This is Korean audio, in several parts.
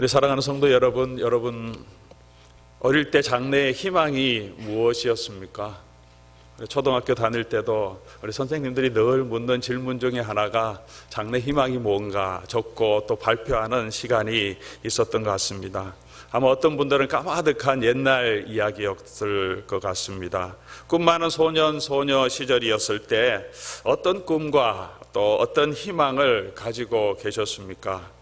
우리 사랑하는 성도 여러분, 어릴 때 장래의 희망이 무엇이었습니까? 초등학교 다닐 때도 우리 선생님들이 늘 묻는 질문 중에 하나가 장래 희망이 뭔가 적고 또 발표하는 시간이 있었던 것 같습니다. 아마 어떤 분들은 까마득한 옛날 이야기였을 것 같습니다. 꿈 많은 소년, 소녀 시절이었을 때 어떤 꿈과 또 어떤 희망을 가지고 계셨습니까?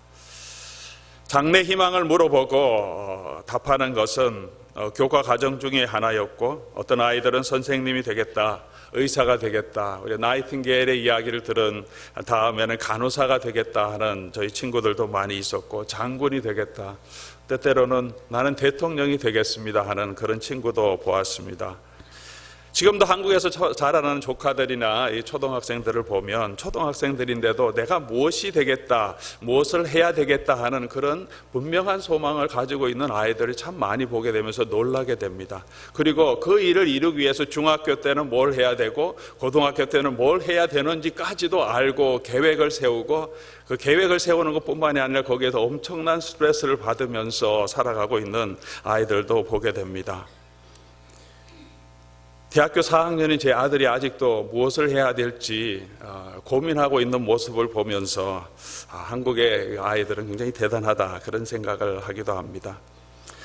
장래 희망을 물어보고 답하는 것은 교과 과정 중에 하나였고, 어떤 아이들은 선생님이 되겠다, 의사가 되겠다, 우리 나이팅게일의 이야기를 들은 다음에는 간호사가 되겠다 하는 저희 친구들도 많이 있었고, 장군이 되겠다, 때때로는 나는 대통령이 되겠습니다 하는 그런 친구도 보았습니다. 지금도 한국에서 자라나는 조카들이나 이 초등학생들을 보면 초등학생들인데도 내가 무엇이 되겠다, 무엇을 해야 되겠다 하는 그런 분명한 소망을 가지고 있는 아이들이 참 많이 보게 되면서 놀라게 됩니다. 그리고 그 일을 이루기 위해서 중학교 때는 뭘 해야 되고 고등학교 때는 뭘 해야 되는지까지도 알고 계획을 세우고, 그 계획을 세우는 것뿐만이 아니라 거기에서 엄청난 스트레스를 받으면서 살아가고 있는 아이들도 보게 됩니다. 대학교 4학년인 제 아들이 아직도 무엇을 해야 될지 고민하고 있는 모습을 보면서 한국의 아이들은 굉장히 대단하다, 그런 생각을 하기도 합니다.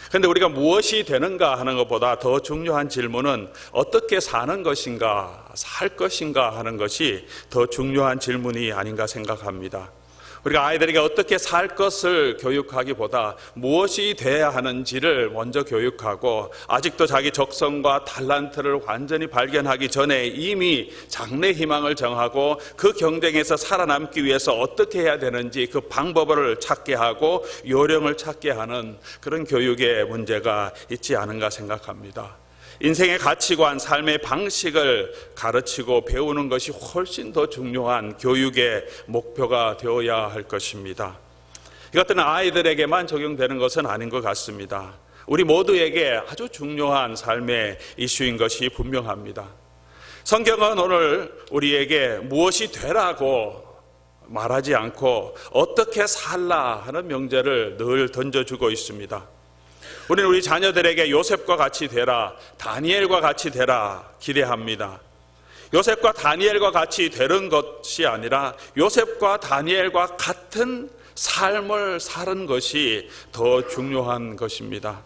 그런데 우리가 무엇이 되는가 하는 것보다 더 중요한 질문은 어떻게 사는 것인가, 살 것인가 하는 것이 더 중요한 질문이 아닌가 생각합니다. 우리가 아이들에게 어떻게 살 것을 교육하기보다 무엇이 돼야 하는지를 먼저 교육하고, 아직도 자기 적성과 탤런트를 완전히 발견하기 전에 이미 장래 희망을 정하고 그 경쟁에서 살아남기 위해서 어떻게 해야 되는지 그 방법을 찾게 하고 요령을 찾게 하는 그런 교육의 문제가 있지 않은가 생각합니다. 인생의 가치관, 삶의 방식을 가르치고 배우는 것이 훨씬 더 중요한 교육의 목표가 되어야 할 것입니다. 이것들은 아이들에게만 적용되는 것은 아닌 것 같습니다. 우리 모두에게 아주 중요한 삶의 이슈인 것이 분명합니다. 성경은 오늘 우리에게 무엇이 되라고 말하지 않고 어떻게 살라 하는 명제를 늘 던져주고 있습니다. 우리는 우리 자녀들에게 요셉과 같이 되라, 다니엘과 같이 되라 기대합니다. 요셉과 다니엘과 같이 되는 것이 아니라 요셉과 다니엘과 같은 삶을 사는 것이 더 중요한 것입니다.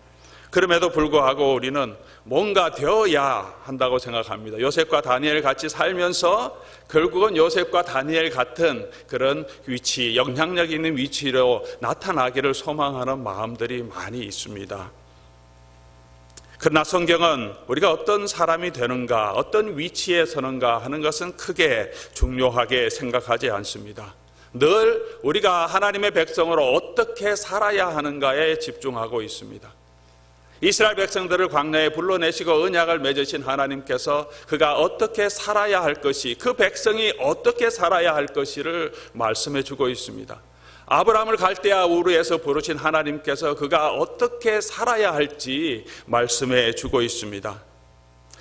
그럼에도 불구하고 우리는 뭔가 되어야 한다고 생각합니다. 요셉과 다니엘 같이 살면서 결국은 요셉과 다니엘 같은 그런 위치, 영향력 있는 위치로 나타나기를 소망하는 마음들이 많이 있습니다. 그러나 성경은 우리가 어떤 사람이 되는가, 어떤 위치에 서는가 하는 것은 크게 중요하게 생각하지 않습니다. 늘 우리가 하나님의 백성으로 어떻게 살아야 하는가에 집중하고 있습니다. 이스라엘 백성들을 광야에 불러내시고 언약을 맺으신 하나님께서 그가 어떻게 살아야 할 것이, 그 백성이 어떻게 살아야 할 것을 말씀해 주고 있습니다. 아브라함을 갈대아 우르에서 부르신 하나님께서 그가 어떻게 살아야 할지 말씀해 주고 있습니다.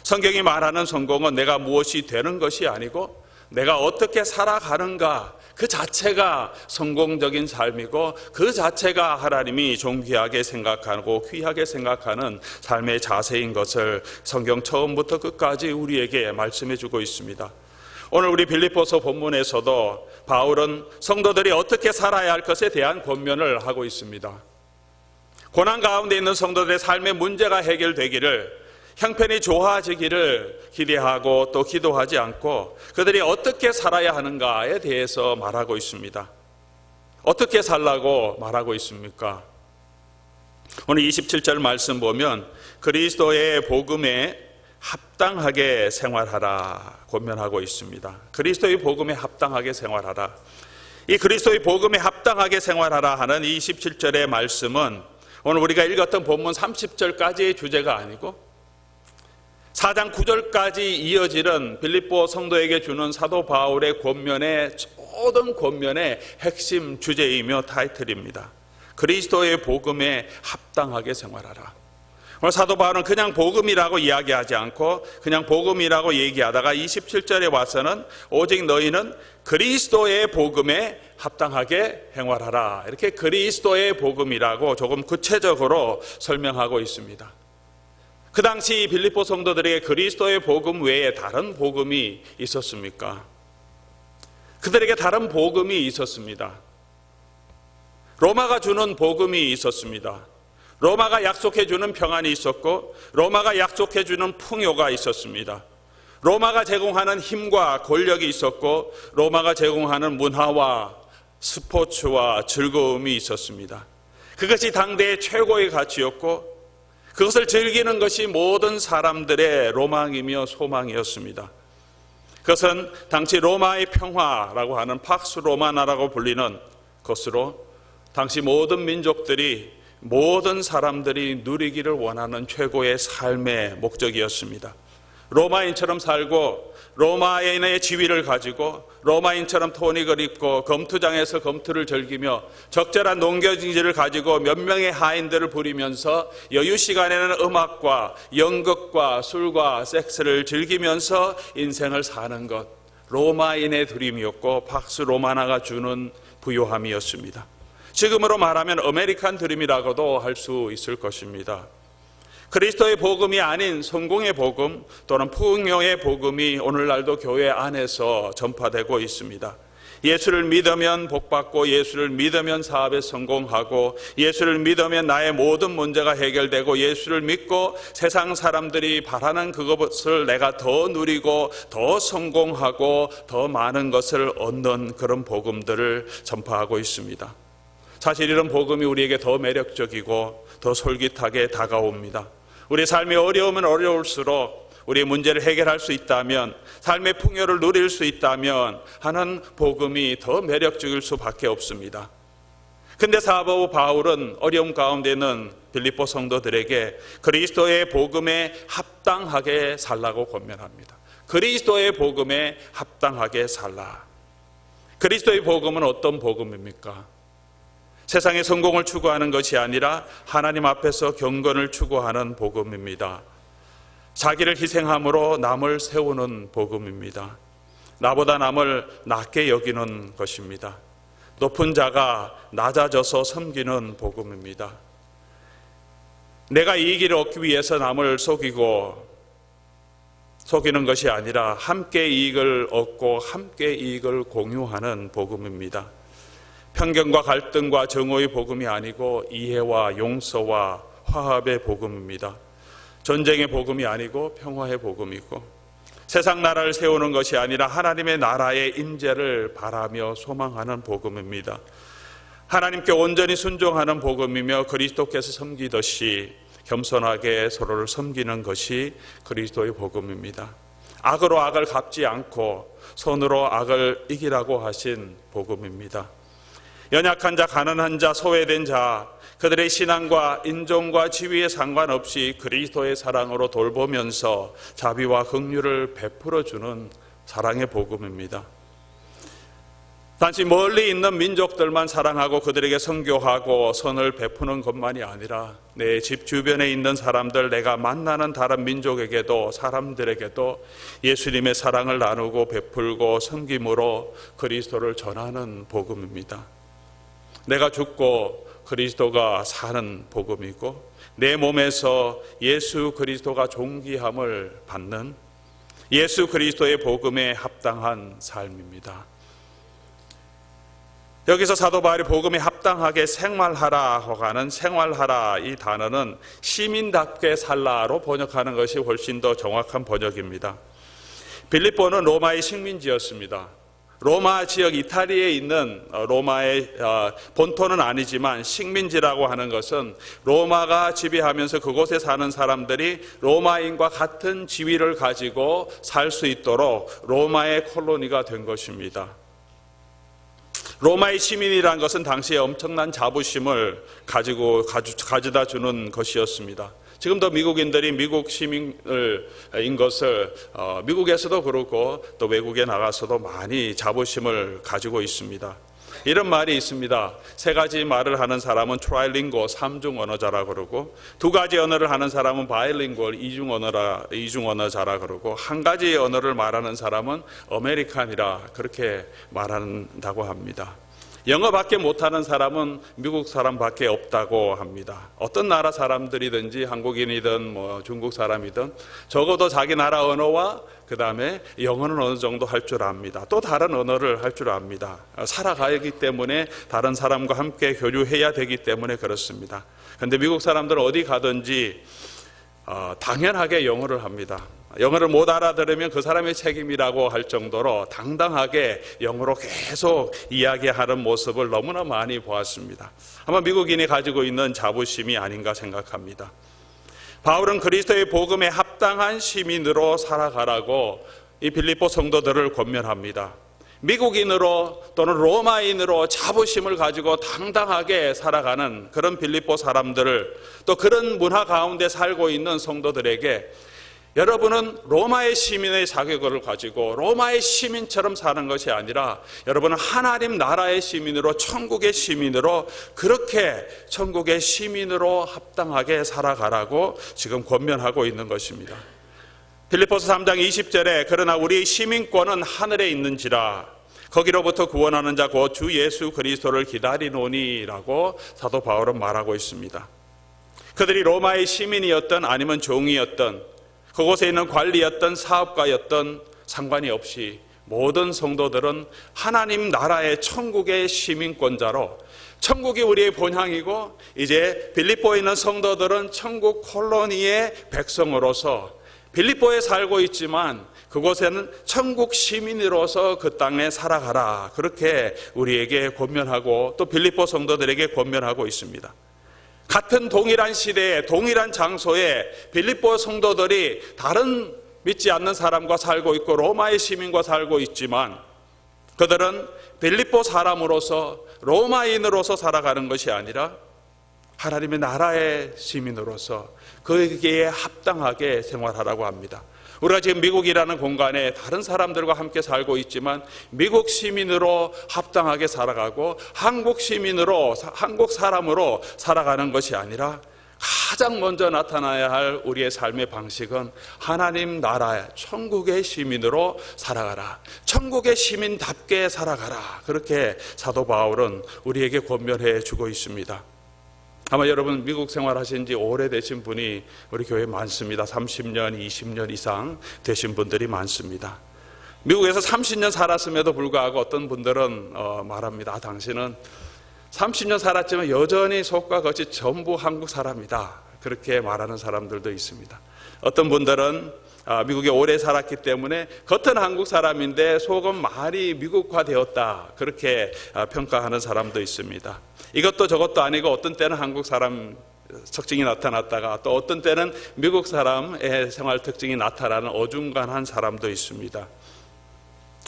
성경이 말하는 성공은 내가 무엇이 되는 것이 아니고 내가 어떻게 살아가는가, 그 자체가 성공적인 삶이고 그 자체가 하나님이 존귀하게 생각하고 귀하게 생각하는 삶의 자세인 것을 성경 처음부터 끝까지 우리에게 말씀해 주고 있습니다. 오늘 우리 빌립보서 본문에서도 바울은 성도들이 어떻게 살아야 할 것에 대한 권면을 하고 있습니다. 고난 가운데 있는 성도들의 삶의 문제가 해결되기를, 형편이 좋아지기를 기대하고 또 기도하지 않고 그들이 어떻게 살아야 하는가에 대해서 말하고 있습니다. 어떻게 살라고 말하고 있습니까? 오늘 27절 말씀 보면 그리스도의 복음에 합당하게 생활하라 권면하고 있습니다. 그리스도의 복음에 합당하게 생활하라. 이 그리스도의 복음에 합당하게 생활하라 하는 27절의 말씀은 오늘 우리가 읽었던 본문 30절까지의 주제가 아니고 4장 9절까지 이어지는 빌립보 성도에게 주는 사도 바울의 권면의 모든 권면의 핵심 주제이며 타이틀입니다. 그리스도의 복음에 합당하게 생활하라. 오늘 사도 바울은 그냥 복음이라고 이야기하지 않고 그냥 복음이라고 얘기하다가 27절에 와서는 오직 너희는 그리스도의 복음에 합당하게 행활하라. 이렇게 그리스도의 복음이라고 조금 구체적으로 설명하고 있습니다. 그 당시 빌립보 성도들에게 그리스도의 복음 외에 다른 복음이 있었습니까? 그들에게 다른 복음이 있었습니다. 로마가 주는 복음이 있었습니다. 로마가 약속해 주는 평안이 있었고, 로마가 약속해 주는 풍요가 있었습니다. 로마가 제공하는 힘과 권력이 있었고, 로마가 제공하는 문화와 스포츠와 즐거움이 있었습니다. 그것이 당대의 최고의 가치였고, 그것을 즐기는 것이 모든 사람들의 로망이며 소망이었습니다. 그것은 당시 로마의 평화라고 하는 팍스 로마나라고 불리는 것으로 당시 모든 민족들이, 모든 사람들이 누리기를 원하는 최고의 삶의 목적이었습니다. 로마인처럼 살고 로마인의 지위를 가지고 로마인처럼 토닉을 입고 검투장에서 검투를 즐기며 적절한 농경지를 가지고 몇 명의 하인들을 부리면서 여유 시간에는 음악과 연극과 술과 섹스를 즐기면서 인생을 사는 것, 로마인의 드림이었고 팍스 로마나가 주는 부요함이었습니다. 지금으로 말하면 아메리칸 드림이라고도 할 수 있을 것입니다. 그리스도의 복음이 아닌 성공의 복음 또는 풍요의 복음이 오늘날도 교회 안에서 전파되고 있습니다. 예수를 믿으면 복받고, 예수를 믿으면 사업에 성공하고, 예수를 믿으면 나의 모든 문제가 해결되고, 예수를 믿고 세상 사람들이 바라는 그것을 내가 더 누리고 더 성공하고 더 많은 것을 얻는 그런 복음들을 전파하고 있습니다. 사실 이런 복음이 우리에게 더 매력적이고 더 솔깃하게 다가옵니다. 우리 삶이 어려우면 어려울수록 우리의 문제를 해결할 수 있다면, 삶의 풍요를 누릴 수 있다면 하는 복음이 더 매력적일 수밖에 없습니다. 근데 사도 바울은 어려움 가운데 있는 빌립보 성도들에게 그리스도의 복음에 합당하게 살라고 권면합니다. 그리스도의 복음에 합당하게 살라. 그리스도의 복음은 어떤 복음입니까? 세상의 성공을 추구하는 것이 아니라 하나님 앞에서 경건을 추구하는 복음입니다. 자기를 희생함으로 남을 세우는 복음입니다. 나보다 남을 낮게 여기는 것입니다. 높은 자가 낮아져서 섬기는 복음입니다. 내가 이익을 얻기 위해서 남을 속이는 것이 아니라 함께 이익을 얻고 함께 이익을 공유하는 복음입니다. 편견과 갈등과 정오의 복음이 아니고 이해와 용서와 화합의 복음입니다. 전쟁의 복음이 아니고 평화의 복음이고, 세상 나라를 세우는 것이 아니라 하나님의 나라의 임재를 바라며 소망하는 복음입니다. 하나님께 온전히 순종하는 복음이며 그리스도께서 섬기듯이 겸손하게 서로를 섬기는 것이 그리스도의 복음입니다. 악으로 악을 갚지 않고 손으로 악을 이기라고 하신 복음입니다. 연약한 자, 가난한 자, 소외된 자, 그들의 신앙과 인종과 지위에 상관없이 그리스도의 사랑으로 돌보면서 자비와 긍휼을 베풀어주는 사랑의 복음입니다. 단지 멀리 있는 민족들만 사랑하고 그들에게 선교하고 선을 베푸는 것만이 아니라 내 집 주변에 있는 사람들, 내가 만나는 다른 민족에게도, 사람들에게도 예수님의 사랑을 나누고 베풀고 섬김으로 그리스도를 전하는 복음입니다. 내가 죽고 그리스도가 사는 복음이고, 내 몸에서 예수 그리스도가 존귀함을 받는 예수 그리스도의 복음에 합당한 삶입니다. 여기서 사도 바울이 복음에 합당하게 생활하라 하는 생활하라, 이 단어는 시민답게 살라로 번역하는 것이 훨씬 더 정확한 번역입니다. 빌립보는 로마의 식민지였습니다. 로마 지역, 이탈리아에 있는 로마의 본토는 아니지만 식민지라고 하는 것은 로마가 지배하면서 그곳에 사는 사람들이 로마인과 같은 지위를 가지고 살 수 있도록 로마의 콜로니가 된 것입니다. 로마의 시민이라는 것은 당시에 엄청난 자부심을 가져다 주는 것이었습니다. 지금도 미국인들이 미국 시민인 것을 미국에서도 그렇고 또 외국에 나가서도 많이 자부심을 가지고 있습니다. 이런 말이 있습니다. 세 가지 말을 하는 사람은 트라이링고, 삼중 언어자라 그러고, 두 가지 언어를 하는 사람은 바이링고, 이중 언어자라 그러고, 한 가지 언어를 말하는 사람은 아메리칸이라 그렇게 말한다고 합니다. 영어밖에 못하는 사람은 미국 사람밖에 없다고 합니다. 어떤 나라 사람들이든지 한국인이든 중국 사람이든 적어도 자기 나라 언어와 그 다음에 영어는 어느 정도 할 줄 압니다. 또 다른 언어를 할 줄 압니다. 살아가기 때문에 다른 사람과 함께 교류해야 되기 때문에 그렇습니다. 그런데 미국 사람들은 어디 가든지 당연하게 영어를 합니다. 영어를 못 알아들으면 그 사람의 책임이라고 할 정도로 당당하게 영어로 계속 이야기하는 모습을 너무나 많이 보았습니다. 아마 미국인이 가지고 있는 자부심이 아닌가 생각합니다. 바울은 그리스도의 복음에 합당한 시민으로 살아가라고 이 빌립보 성도들을 권면합니다. 미국인으로 또는 로마인으로 자부심을 가지고 당당하게 살아가는 그런 빌립보 사람들을, 또 그런 문화 가운데 살고 있는 성도들에게 여러분은 로마의 시민의 자격을 가지고 로마의 시민처럼 사는 것이 아니라 여러분은 하나님 나라의 시민으로, 천국의 시민으로, 그렇게 천국의 시민으로 합당하게 살아가라고 지금 권면하고 있는 것입니다. 빌립보서 3장 20절에 그러나 우리의 시민권은 하늘에 있는지라 거기로부터 구원하는 자 곧 주 예수 그리스도를 기다리노니라고 사도 바울은 말하고 있습니다. 그들이 로마의 시민이었던 아니면 종이었던, 그곳에 있는 관리였던 사업가였던 상관이 없이 모든 성도들은 하나님 나라의 천국의 시민권자로, 천국이 우리의 본향이고 이제 빌립보에 있는 성도들은 천국 콜로니의 백성으로서 빌립보에 살고 있지만 그곳에는 천국 시민으로서 그 땅에 살아가라, 그렇게 우리에게 권면하고 또 빌립보 성도들에게 권면하고 있습니다. 같은 동일한 시대에 동일한 장소에 빌립보 성도들이 다른 믿지 않는 사람과 살고 있고 로마의 시민과 살고 있지만 그들은 빌립보 사람으로서, 로마인으로서 살아가는 것이 아니라 하나님의 나라의 시민으로서 거기에 합당하게 생활하라고 합니다. 우리가 지금 미국이라는 공간에 다른 사람들과 함께 살고 있지만 미국 시민으로 합당하게 살아가고 한국 시민으로, 한국 사람으로 살아가는 것이 아니라 가장 먼저 나타나야 할 우리의 삶의 방식은 하나님 나라의 천국의 시민으로 살아가라, 천국의 시민답게 살아가라, 그렇게 사도 바울은 우리에게 권면해 주고 있습니다. 아마 여러분 미국 생활하신 지 오래되신 분이 우리 교회에 많습니다. 30년, 20년 이상 되신 분들이 많습니다. 미국에서 30년 살았음에도 불구하고 어떤 분들은 말합니다. 당신은 30년 살았지만 여전히 속과 겉이 전부 한국 사람이다, 그렇게 말하는 사람들도 있습니다. 어떤 분들은 미국에 오래 살았기 때문에 겉은 한국 사람인데 속은 많이 미국화되었다, 그렇게 평가하는 사람도 있습니다. 이것도 저것도 아니고 어떤 때는 한국 사람 특징이 나타났다가 또 어떤 때는 미국 사람의 생활 특징이 나타나는 어중간한 사람도 있습니다.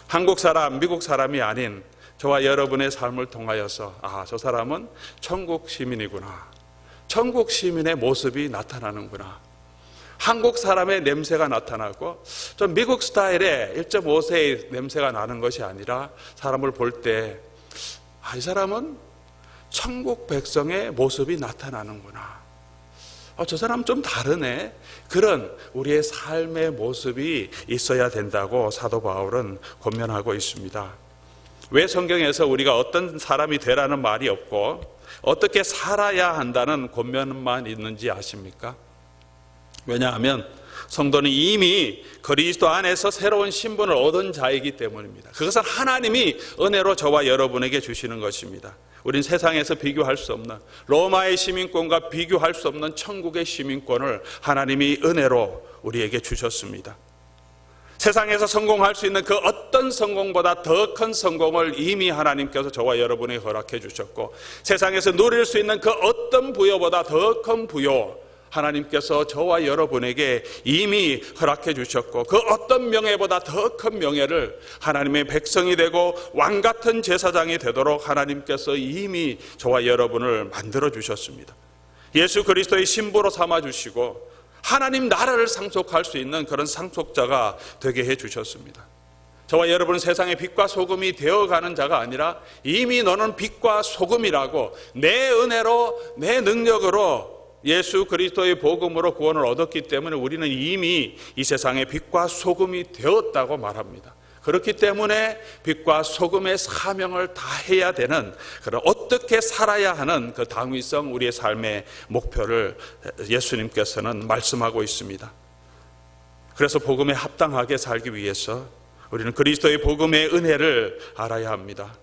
한국 사람, 미국 사람이 아닌 저와 여러분의 삶을 통하여서 저 사람은 천국 시민이구나, 천국 시민의 모습이 나타나는구나, 한국 사람의 냄새가 나타나고 좀 미국 스타일의 1.5세의 냄새가 나는 것이 아니라 사람을 볼 때 이 사람은 천국 백성의 모습이 나타나는구나, 저 사람 좀 다르네, 그런 우리의 삶의 모습이 있어야 된다고 사도 바울은 권면하고 있습니다. 왜 성경에서 우리가 어떤 사람이 되라는 말이 없고 어떻게 살아야 한다는 권면만 있는지 아십니까? 왜냐하면 성도는 이미 그리스도 안에서 새로운 신분을 얻은 자이기 때문입니다. 그것은 하나님이 은혜로 저와 여러분에게 주시는 것입니다. 우린 세상에서 비교할 수 없는, 로마의 시민권과 비교할 수 없는 천국의 시민권을 하나님이 은혜로 우리에게 주셨습니다. 세상에서 성공할 수 있는 그 어떤 성공보다 더 큰 성공을 이미 하나님께서 저와 여러분에게 허락해 주셨고, 세상에서 누릴 수 있는 그 어떤 부여보다 더 큰 부여 하나님께서 저와 여러분에게 이미 허락해 주셨고, 그 어떤 명예보다 더 큰 명예를 하나님의 백성이 되고 왕같은 제사장이 되도록 하나님께서 이미 저와 여러분을 만들어 주셨습니다. 예수 그리스도의 신부로 삼아 주시고 하나님 나라를 상속할 수 있는 그런 상속자가 되게 해 주셨습니다. 저와 여러분은 세상의 빛과 소금이 되어가는 자가 아니라 이미 너는 빛과 소금이라고 내 은혜로 내 능력으로 예수 그리스도의 복음으로 구원을 얻었기 때문에 우리는 이미 이 세상의 빛과 소금이 되었다고 말합니다. 그렇기 때문에 빛과 소금의 사명을 다해야 되는, 그런 어떻게 살아야 하는 그 당위성, 우리의 삶의 목표를 예수님께서는 말씀하고 있습니다. 그래서 복음에 합당하게 살기 위해서 우리는 그리스도의 복음의 은혜를 알아야 합니다.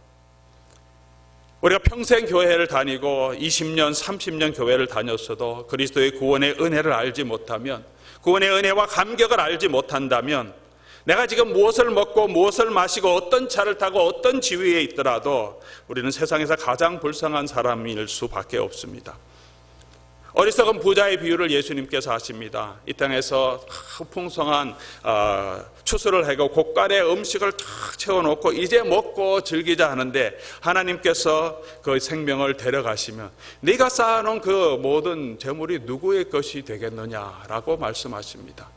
우리가 평생 교회를 다니고 20년, 30년 교회를 다녔어도 그리스도의 구원의 은혜를 알지 못하면, 구원의 은혜와 감격을 알지 못한다면, 내가 지금 무엇을 먹고 무엇을 마시고 어떤 차를 타고 어떤 지위에 있더라도 우리는 세상에서 가장 불쌍한 사람일 수밖에 없습니다. 어리석은 부자의 비유를 예수님께서 하십니다. 이 땅에서 풍성한 추수를 하고 고깔의 음식을 탁 채워놓고 이제 먹고 즐기자 하는데 하나님께서 그 생명을 데려가시면 네가 쌓아놓은 그 모든 재물이 누구의 것이 되겠느냐라고 말씀하십니다.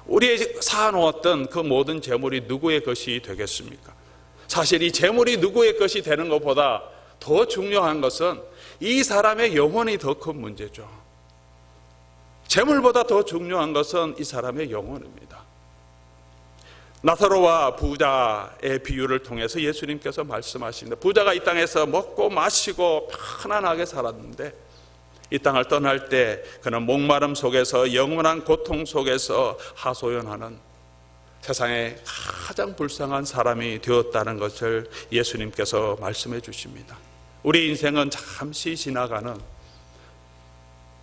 우리 쌓아놓았던 그 모든 재물이 누구의 것이 되겠습니까? 사실 이 재물이 누구의 것이 되는 것보다 더 중요한 것은 이 사람의 영혼이 더 큰 문제죠. 재물보다 더 중요한 것은 이 사람의 영혼입니다. 나사로와 부자의 비유를 통해서 예수님께서 말씀하십니다. 부자가 이 땅에서 먹고 마시고 편안하게 살았는데 이 땅을 떠날 때 그는 목마름 속에서 영원한 고통 속에서 하소연하는 세상에 가장 불쌍한 사람이 되었다는 것을 예수님께서 말씀해 주십니다. 우리 인생은 잠시 지나가는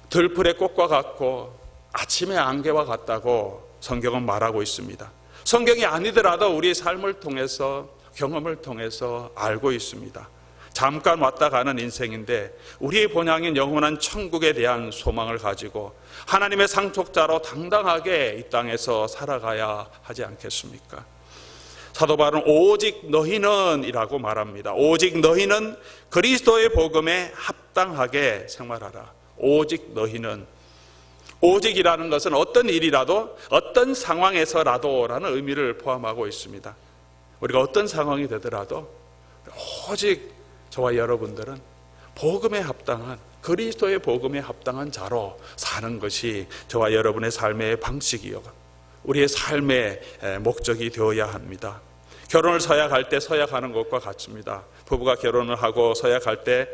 들풀의 꽃과 같고 아침의 안개와 같다고 성경은 말하고 있습니다. 성경이 아니더라도 우리의 삶을 통해서, 경험을 통해서 알고 있습니다. 잠깐 왔다 가는 인생인데 우리의 본향인 영원한 천국에 대한 소망을 가지고 하나님의 상속자로 당당하게 이 땅에서 살아가야 하지 않겠습니까? 사도 바울은 오직 너희는 이라고 말합니다. 오직 너희는 그리스도의 복음에 합당하게 생활하라. 오직 너희는, 오직이라는 것은 어떤 일이라도 어떤 상황에서라도 라는 의미를 포함하고 있습니다. 우리가 어떤 상황이 되더라도 오직 저와 여러분들은 복음에 합당한, 그리스도의 복음에 합당한 자로 사는 것이 저와 여러분의 삶의 방식이요, 우리의 삶의 목적이 되어야 합니다. 결혼을 서약할 때 서약하는 것과 같습니다. 부부가 결혼을 하고 서약할 때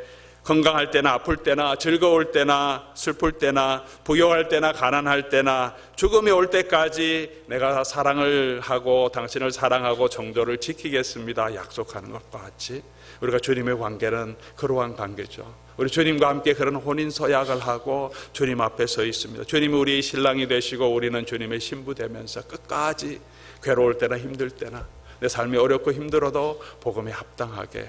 건강할 때나 아플 때나 즐거울 때나 슬플 때나 부유할 때나 가난할 때나 죽음이 올 때까지 내가 사랑을 하고 당신을 사랑하고 정도를 지키겠습니다 약속하는 것과 같이 우리가 주님의 관계는 그러한 관계죠. 우리 주님과 함께 그런 혼인 서약을 하고 주님 앞에 서 있습니다. 주님이 우리의 신랑이 되시고 우리는 주님의 신부 되면서 끝까지 괴로울 때나 힘들 때나 내 삶이 어렵고 힘들어도 복음에 합당하게,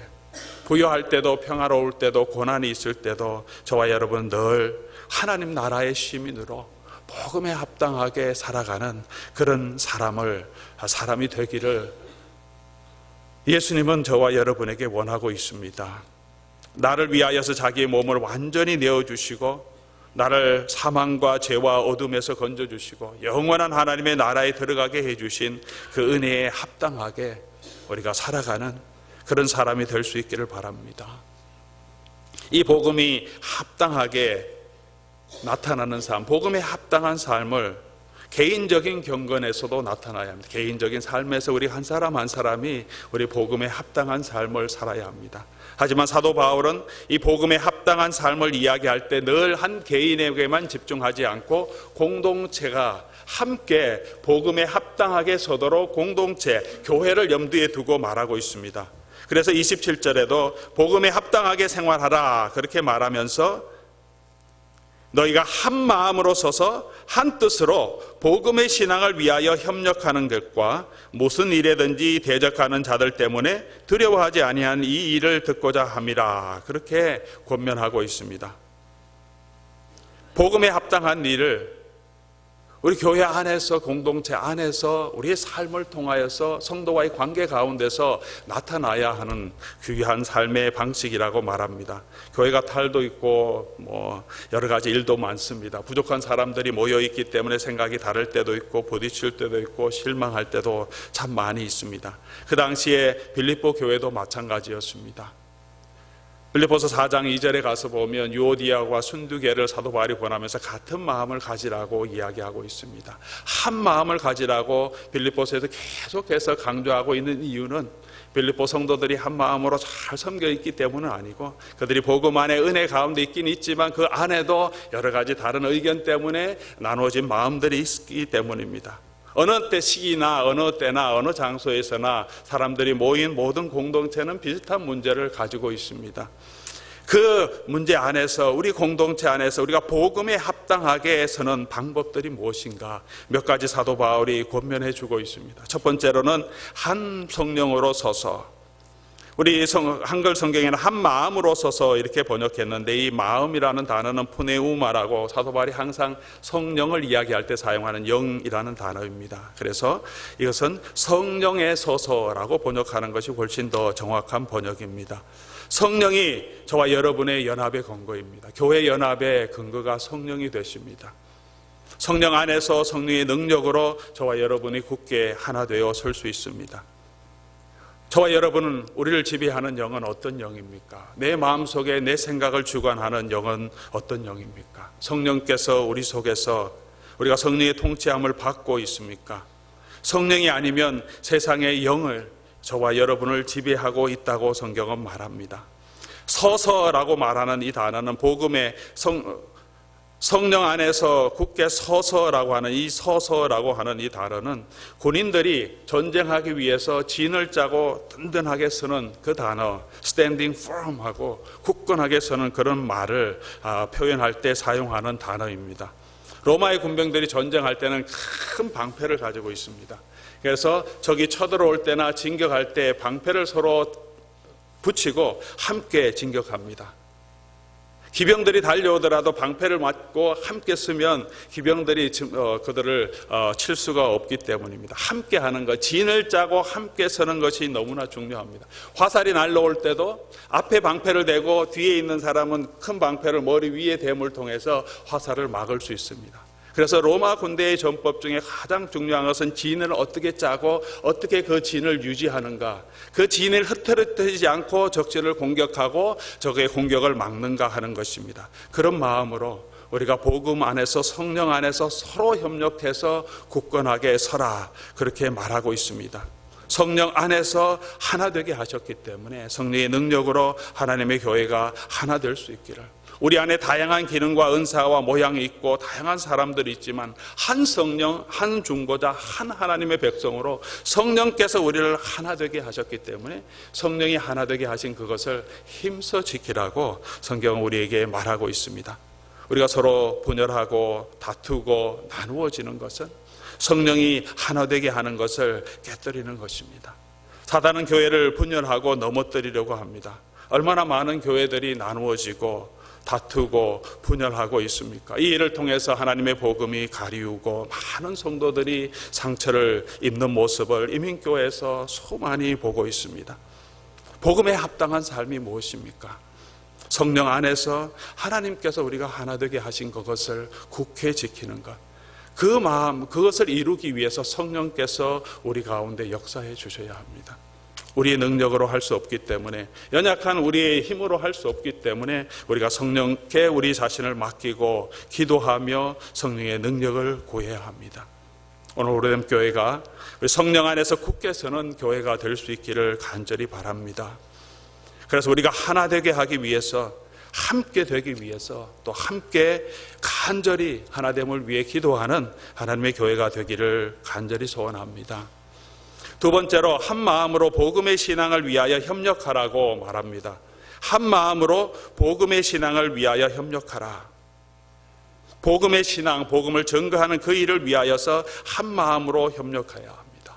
부유할 때도 평화로울 때도 고난이 있을 때도 저와 여러분 늘 하나님 나라의 시민으로 복음에 합당하게 살아가는 그런 사람이 되기를 예수님은 저와 여러분에게 원하고 있습니다. 나를 위하여서 자기의 몸을 완전히 내어주시고 나를 사망과 죄와 어둠에서 건져주시고 영원한 하나님의 나라에 들어가게 해주신 그 은혜에 합당하게 우리가 살아가는 그런 사람이 될 수 있기를 바랍니다. 이 복음이 합당하게 나타나는 삶, 복음에 합당한 삶을 개인적인 경건에서도 나타나야 합니다. 개인적인 삶에서 우리 한 사람 한 사람이 우리 복음에 합당한 삶을 살아야 합니다. 하지만 사도 바울은 이 복음에 합당한 삶을 이야기할 때 늘 한 개인에게만 집중하지 않고 공동체가 함께 복음에 합당하게 서도록 공동체, 교회를 염두에 두고 말하고 있습니다. 그래서 27절에도 복음에 합당하게 생활하라 그렇게 말하면서 너희가 한 마음으로 서서 한 뜻으로 복음의 신앙을 위하여 협력하는 것과 무슨 일에든지 대적하는 자들 때문에 두려워하지 아니한 이 일을 듣고자 함이라 그렇게 권면하고 있습니다. 복음에 합당한 일을 우리 교회 안에서, 공동체 안에서 우리의 삶을 통하여서 성도와의 관계 가운데서 나타나야 하는 귀한 삶의 방식이라고 말합니다. 교회가 탈도 있고 여러 가지 일도 많습니다. 부족한 사람들이 모여 있기 때문에 생각이 다를 때도 있고 부딪힐 때도 있고 실망할 때도 참 많이 있습니다. 그 당시에 빌립보 교회도 마찬가지였습니다. 빌립보서 4장 2절에 가서 보면 유오디아와 순두개를 사도 바울이 권하면서 같은 마음을 가지라고 이야기하고 있습니다. 한 마음을 가지라고 빌립보서에서 계속해서 강조하고 있는 이유는 빌립보 성도들이 한 마음으로 잘 섬겨 있기 때문은 아니고, 그들이 복음 안에 은혜 가운데 있긴 있지만 그 안에도 여러 가지 다른 의견 때문에 나누어진 마음들이 있기 때문입니다. 어느 때 시기나 어느 때나 어느 장소에서나 사람들이 모인 모든 공동체는 비슷한 문제를 가지고 있습니다. 그 문제 안에서, 우리 공동체 안에서 우리가 복음에 합당하게 서는 방법들이 무엇인가, 몇 가지 사도 바울이 권면해 주고 있습니다. 첫 번째로는 한 성령으로 서서, 우리 한글 성경에는 한 마음으로 서서 이렇게 번역했는데, 이 마음이라는 단어는 푸네우마라고 사도 바울이 항상 성령을 이야기할 때 사용하는 영이라는 단어입니다. 그래서 이것은 성령에 서서라고 번역하는 것이 훨씬 더 정확한 번역입니다. 성령이 저와 여러분의 연합의 근거입니다. 교회 연합의 근거가 성령이 되십니다. 성령 안에서 성령의 능력으로 저와 여러분이 굳게 하나 되어 설 수 있습니다. 저와 여러분은, 우리를 지배하는 영은 어떤 영입니까? 내 마음속에 내 생각을 주관하는 영은 어떤 영입니까? 성령께서 우리 속에서 우리가 성령의 통치함을 받고 있습니까? 성령이 아니면 세상의 영을, 저와 여러분을 지배하고 있다고 성경은 말합니다. 서서라고 말하는 이 단어는 복음의 성령 안에서 굳게 서서라고 하는, 이 서서라고 하는 이 단어는 군인들이 전쟁하기 위해서 진을 짜고 든든하게 서는 그 단어, standing firm 하고 굳건하게 서는 그런 말을 표현할 때 사용하는 단어입니다. 로마의 군병들이 전쟁할 때는 큰 방패를 가지고 있습니다. 그래서 적이 쳐들어올 때나 진격할 때 방패를 서로 붙이고 함께 진격합니다. 기병들이 달려오더라도 방패를 맞고 함께 쓰면 기병들이 그들을 칠 수가 없기 때문입니다. 함께 하는 것, 진을 짜고 함께 서는 것이 너무나 중요합니다. 화살이 날라올 때도 앞에 방패를 대고 뒤에 있는 사람은 큰 방패를 머리 위에 댐을 통해서 화살을 막을 수 있습니다. 그래서 로마 군대의 전법 중에 가장 중요한 것은 진을 어떻게 짜고 어떻게 그 진을 유지하는가, 그 진을 흐트러뜨리지 않고 적진을 공격하고 적의 공격을 막는가 하는 것입니다. 그런 마음으로 우리가 복음 안에서, 성령 안에서 서로 협력해서 굳건하게 서라, 그렇게 말하고 있습니다. 성령 안에서 하나 되게 하셨기 때문에 성령의 능력으로 하나님의 교회가 하나 될 수 있기를, 우리 안에 다양한 기능과 은사와 모양이 있고 다양한 사람들이 있지만 한 성령, 한 중보자, 한 하나님의 백성으로 성령께서 우리를 하나 되게 하셨기 때문에 성령이 하나 되게 하신 그것을 힘써 지키라고 성경은 우리에게 말하고 있습니다. 우리가 서로 분열하고 다투고 나누어지는 것은 성령이 하나 되게 하는 것을 깨뜨리는 것입니다. 사단은 교회를 분열하고 넘어뜨리려고 합니다. 얼마나 많은 교회들이 나누어지고 다투고 분열하고 있습니까? 이 일을 통해서 하나님의 복음이 가리우고 많은 성도들이 상처를 입는 모습을 이민교회에서 수많이 보고 있습니다. 복음에 합당한 삶이 무엇입니까? 성령 안에서 하나님께서 우리가 하나 되게 하신 그것을 굳게 지키는 것, 그 마음, 그것을 이루기 위해서 성령께서 우리 가운데 역사해 주셔야 합니다. 우리의 능력으로 할 수 없기 때문에, 연약한 우리의 힘으로 할 수 없기 때문에 우리가 성령께 우리 자신을 맡기고 기도하며 성령의 능력을 구해야 합니다. 오늘 오래된 교회가 성령 안에서 굳게 서는 교회가 될 수 있기를 간절히 바랍니다. 그래서 우리가 하나 되게 하기 위해서, 함께 되기 위해서, 또 함께 간절히 하나됨을 위해 기도하는 하나님의 교회가 되기를 간절히 소원합니다. 두 번째로, 한 마음으로 복음의 신앙을 위하여 협력하라고 말합니다. 한 마음으로 복음의 신앙을 위하여 협력하라. 복음의 신앙, 복음을 증거하는 그 일을 위하여서 한 마음으로 협력해야 합니다.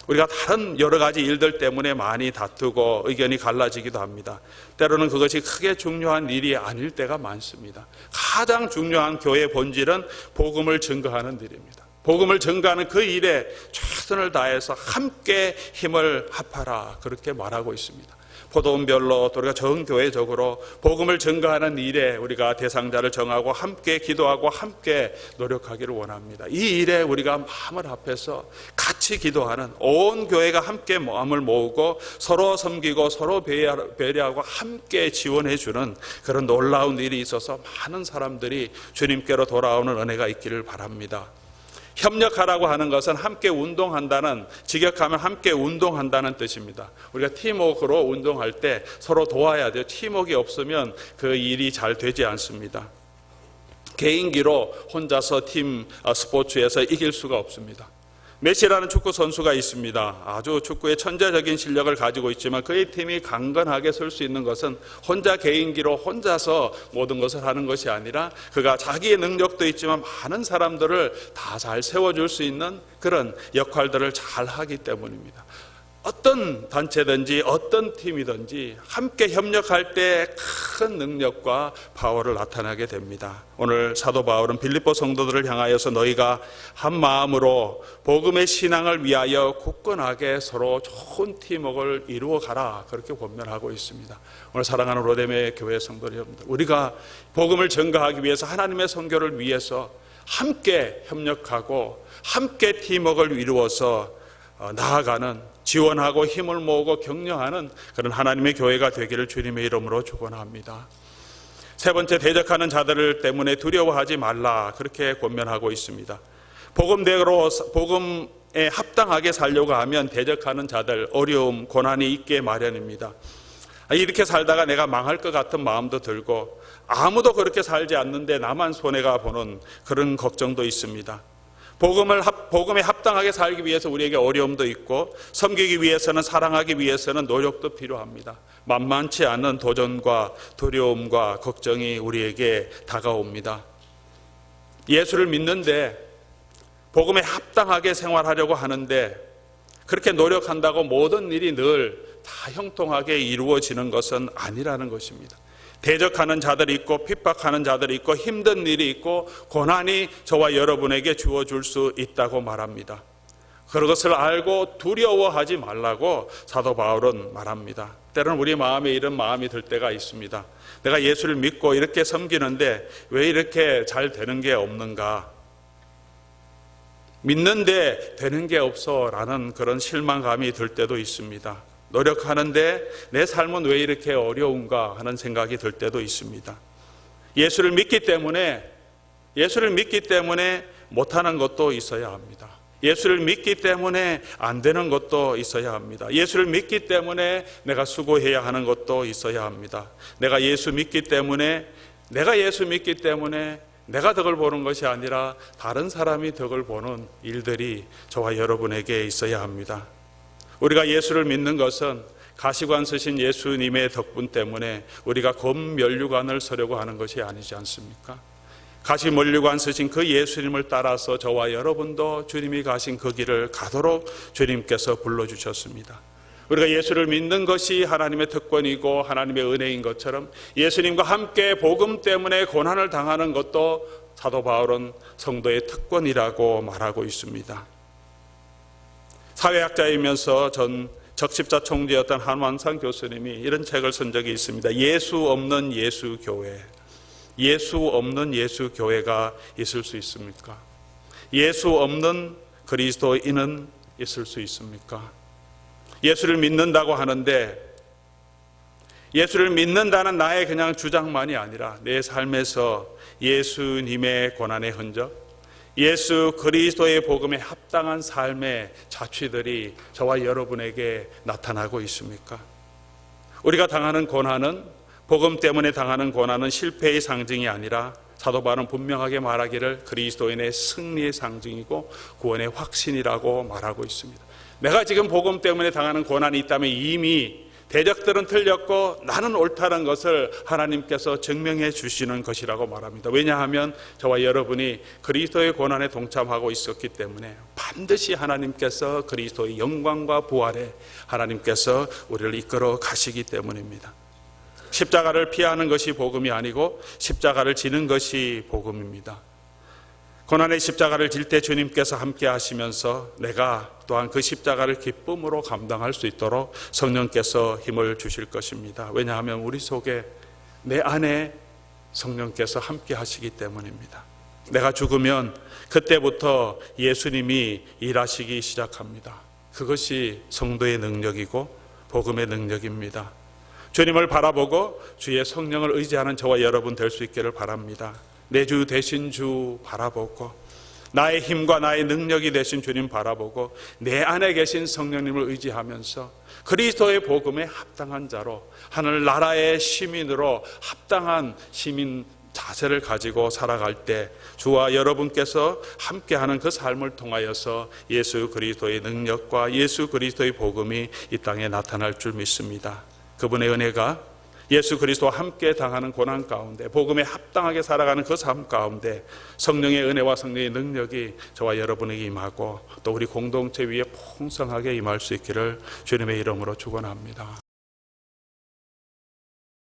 우리가 다른 여러 가지 일들 때문에 많이 다투고 의견이 갈라지기도 합니다. 때로는 그것이 크게 중요한 일이 아닐 때가 많습니다. 가장 중요한 교회의 본질은 복음을 증거하는 일입니다. 복음을 증거하는 그 일에 최선을 다해서 함께 힘을 합하라, 그렇게 말하고 있습니다. 포도원별로 또 우리가 전교회적으로 복음을 증거하는 일에 우리가 대상자를 정하고 함께 기도하고 함께 노력하기를 원합니다. 이 일에 우리가 마음을 합해서 같이 기도하는, 온 교회가 함께 마음을 모으고 서로 섬기고 서로 배려하고 함께 지원해 주는 그런 놀라운 일이 있어서 많은 사람들이 주님께로 돌아오는 은혜가 있기를 바랍니다. 협력하라고 하는 것은 함께 운동한다는, 직역하면 함께 운동한다는 뜻입니다. 우리가 팀워크로 운동할 때 서로 도와야 돼요. 팀워크가 없으면 그 일이 잘 되지 않습니다. 개인기로 혼자서 팀 스포츠에서 이길 수가 없습니다. 메시라는 축구 선수가 있습니다. 아주 축구의 천재적인 실력을 가지고 있지만 그의 팀이 강건하게 설 수 있는 것은 혼자 개인기로 혼자서 모든 것을 하는 것이 아니라 그가 자기의 능력도 있지만 많은 사람들을 다 잘 세워줄 수 있는 그런 역할들을 잘 하기 때문입니다. 어떤 단체든지 어떤 팀이든지 함께 협력할 때 큰 능력과 파워를 나타나게 됩니다. 오늘 사도 바울은 빌립보 성도들을 향하여서 너희가 한 마음으로 복음의 신앙을 위하여 굳건하게 서로 좋은 팀워크를 이루어 가라, 그렇게 권면하고 있습니다. 오늘 사랑하는 로데메 교회 성도 여러분들, 우리가 복음을 전가하기 위해서, 하나님의 선교를 위해서 함께 협력하고 함께 팀워크를 이루어서 나아가는, 지원하고 힘을 모으고 격려하는 그런 하나님의 교회가 되기를 주님의 이름으로 축원합니다. 세 번째, 대적하는 자들 때문에 두려워하지 말라, 그렇게 권면하고 있습니다. 복음대로 복음에 합당하게 살려고 하면 대적하는 자들, 어려움, 고난이 있게 마련입니다. 이렇게 살다가 내가 망할 것 같은 마음도 들고 아무도 그렇게 살지 않는데 나만 손해가 보는 그런 걱정도 있습니다. 복음에 합당하게 살기 위해서 우리에게 어려움도 있고 섬기기 위해서는, 사랑하기 위해서는 노력도 필요합니다. 만만치 않은 도전과 두려움과 걱정이 우리에게 다가옵니다. 예수를 믿는데 복음에 합당하게 생활하려고 하는데 그렇게 노력한다고 모든 일이 늘 다 형통하게 이루어지는 것은 아니라는 것입니다. 대적하는 자들이 있고 핍박하는 자들이 있고 힘든 일이 있고 고난이 저와 여러분에게 주어질 수 있다고 말합니다. 그것을 알고 두려워하지 말라고 사도 바울은 말합니다. 때로는 우리 마음에 이런 마음이 들 때가 있습니다. 내가 예수를 믿고 이렇게 섬기는데 왜 이렇게 잘 되는 게 없는가? 믿는데 되는 게 없어 라는 그런 실망감이 들 때도 있습니다. 노력하는데 내 삶은 왜 이렇게 어려운가 하는 생각이 들 때도 있습니다. 예수를 믿기 때문에 못하는 것도 있어야 합니다. 예수를 믿기 때문에 안 되는 것도 있어야 합니다. 예수를 믿기 때문에 내가 수고해야 하는 것도 있어야 합니다. 내가 예수 믿기 때문에 내가 덕을 보는 것이 아니라 다른 사람이 덕을 보는 일들이 저와 여러분에게 있어야 합니다. 우리가 예수를 믿는 것은 가시관 쓰신 예수님의 덕분 때문에 우리가 검면류관을 서려고 하는 것이 아니지 않습니까? 가시면류관 쓰신 그 예수님을 따라서 저와 여러분도 주님이 가신 그 길을 가도록 주님께서 불러주셨습니다. 우리가 예수를 믿는 것이 하나님의 특권이고 하나님의 은혜인 것처럼 예수님과 함께 복음 때문에 고난을 당하는 것도 사도 바울은 성도의 특권이라고 말하고 있습니다. 사회학자이면서 전 적십자 총재였던 한완상 교수님이 이런 책을 쓴 적이 있습니다. 예수 없는 예수교회. 예수 없는 예수교회가 있을 수 있습니까? 예수 없는 그리스도인은 있을 수 있습니까? 예수를 믿는다고 하는데 예수를 믿는다는 나의 그냥 주장만이 아니라 내 삶에서 예수님의 고난의 흔적, 예수 그리스도의 복음에 합당한 삶의 자취들이 저와 여러분에게 나타나고 있습니까? 우리가 당하는 고난은, 복음 때문에 당하는 고난은 실패의 상징이 아니라 사도 바울은 분명하게 말하기를 그리스도인의 승리의 상징이고 구원의 확신이라고 말하고 있습니다. 내가 지금 복음 때문에 당하는 고난이 있다면 이미 대적들은 틀렸고 나는 옳다는 것을 하나님께서 증명해 주시는 것이라고 말합니다. 왜냐하면 저와 여러분이 그리스도의 고난에 동참하고 있었기 때문에 반드시 하나님께서 그리스도의 영광과 부활에 하나님께서 우리를 이끌어 가시기 때문입니다. 십자가를 피하는 것이 복음이 아니고 십자가를 지는 것이 복음입니다. 고난의 십자가를 질 때 주님께서 함께 하시면서 내가 또한 그 십자가를 기쁨으로 감당할 수 있도록 성령께서 힘을 주실 것입니다. 왜냐하면 우리 속에 내 안에 성령께서 함께 하시기 때문입니다. 내가 죽으면 그때부터 예수님이 일하시기 시작합니다. 그것이 성도의 능력이고 복음의 능력입니다. 주님을 바라보고 주의 성령을 의지하는 저와 여러분 될 수 있기를 바랍니다. 내 주 되신 주 바라보고 나의 힘과 나의 능력이 되신 주님 바라보고 내 안에 계신 성령님을 의지하면서 그리스도의 복음에 합당한 자로 하늘나라의 시민으로 합당한 시민 자세를 가지고 살아갈 때 주와 여러분께서 함께하는 그 삶을 통하여서 예수 그리스도의 능력과 예수 그리스도의 복음이 이 땅에 나타날 줄 믿습니다. 그분의 은혜가 예수 그리스도와 함께 당하는 고난 가운데 복음에 합당하게 살아가는 그 삶 가운데 성령의 은혜와 성령의 능력이 저와 여러분에게 임하고 또 우리 공동체 위에 풍성하게 임할 수 있기를 주님의 이름으로 축원합니다.